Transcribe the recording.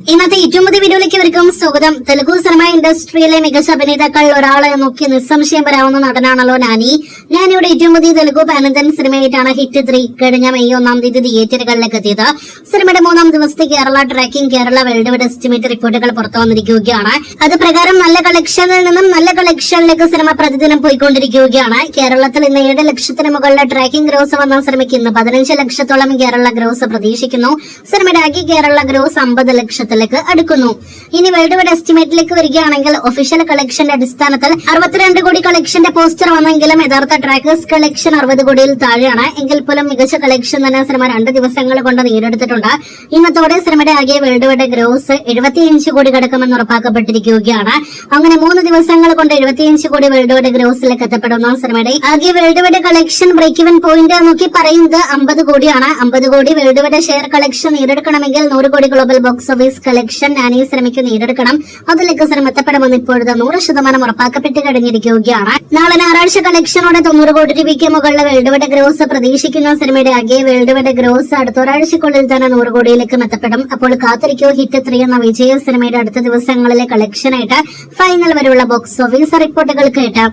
ഇന്നത്തെ ഏറ്റവും പുതിയ വീഡിയോയിലേക്ക് ഇവർക്കും സ്വാഗതം. തെലുഗു സിനിമ ഇൻഡസ്ട്രിയിലെ മികച്ച അഭിനേതാക്കളിൽ ഒരാളെ നോക്കി നിസ്സംശയം പറയാവുന്ന നടനാണല്ലോ നാനി. നാനിയുടെ ഏറ്റവും പുതിയ തെലുഗു പാനന്തൻ സിനിമയായിട്ടാണ് ഹിറ്റ് 3 കഴിഞ്ഞ മെയ് 1 തിയേറ്ററുകളിലേക്ക് എത്തിയത്. സിനിമയുടെ 3ാം ദിവസത്തെ Kerala tracking Kerala world wide estimate റിപ്പോർട്ടുകൾ പുറത്തു വന്നിരിക്കുകയാണ്. അത് പ്രകാരം നല്ല കളക്ഷനിൽ നിന്നും നല്ല കളക്ഷനിലേക്ക് സിനിമ പ്രതിദിനം പോയിക്കൊണ്ടിരിക്കുകയാണ്. കേരളത്തിൽ ഇന്ന് 7 ലക്ഷത്തിന് മുകളിലെ ട്രാക്കിംഗ് ഗ്രോസ് വന്ന സിനിമയ്ക്ക് ഇന്ന് 15 ലക്ഷത്തോളം കേരള ഗ്രോസ് പ്രതീക്ഷിക്കുന്നു. സിനിമയുടെ ആകെ കേരള ഗ്രോസ് 50 ലക്ഷത്തിലേക്ക് അടുക്കുന്നു. ഇനി വേൾഡ് വൈഡ് എസ്റ്റിമേറ്റിലേക്ക് വരികയാണെങ്കിൽ ഒഫീഷ്യൽ കളക്ഷന്റെ അടിസ്ഥാനത്തിൽ 62 കോടി കളക്ഷന്റെ പോസ്റ്റർ വന്നെങ്കിലും യഥാർത്ഥ ട്രാക്കേഴ്സ് കളക്ഷൻ 60 കോടിയിൽ താഴെയാണ്. എങ്കിൽ പോലും മികച്ച കളക്ഷൻ തന്നെ സിനിമ 2 ദിവസങ്ങൾ കൊണ്ട് നേടിയെടുത്തിട്ടുണ്ട്. ഇന്നത്തോടെ സിനിമയുടെ ആകെ വേൾഡ് വൈഡ് ഗ്രോസ് 75 കോടി കടക്കുമെന്ന് ഉറപ്പാക്കപ്പെട്ടിരിക്കുകയാണ്. അങ്ങനെ 3 ദിവസങ്ങൾ കൊണ്ട് 75 കോടി വേൾഡ് വൈഡ് ഗ്രോസിലേക്ക് എത്തപ്പെടുന്ന സിനിമയുടെ ആകെ world wide collection break even point നോക്കി പറയുന്നത് 50 കോടിയാണ്. 50 crore world wide share collection നേടിയെടുക്കണമെങ്കിൽ 100 crore global box office collection Nani സിനിമയ്ക്ക് നേടിയെടുക്കണം. അതിലേക്ക് സിനിമ എത്തപ്പെടുമെന്ന് ഇപ്പോഴത്തെ 100% ഉറപ്പാക്കപ്പെട്ട് കഴിഞ്ഞിരിക്കുകയാണ്. നാളെ ഞായറാഴ്ച കളക്ഷനോടെ 90 കോടി രൂപയ്ക്ക് മുകളിലെ വേൾഡ് വൈഡ് ഗ്രോസ് പ്രതീക്ഷിക്കുന്ന സിനിമയുടെ ആകെ വേൾഡ് വൈഡ് ഗ്രോസ് അടുത്ത ഒരാഴ്ചക്കുള്ളിൽ തന്നെ 100 കോടിയിലേക്കും എത്തപ്പെടും. അപ്പോൾ കാത്തിരിക്കോ ഹിറ്റ് 3 എന്ന വിജയ സിനിമയുടെ അടുത്ത ദിവസങ്ങളിലെ കളക്ഷനായിട്ട് ഫൈനൽ വരെയുള്ള ബോക്സ് ഓഫീസ് റിപ്പോർട്ടുകൾ കേട്ട്.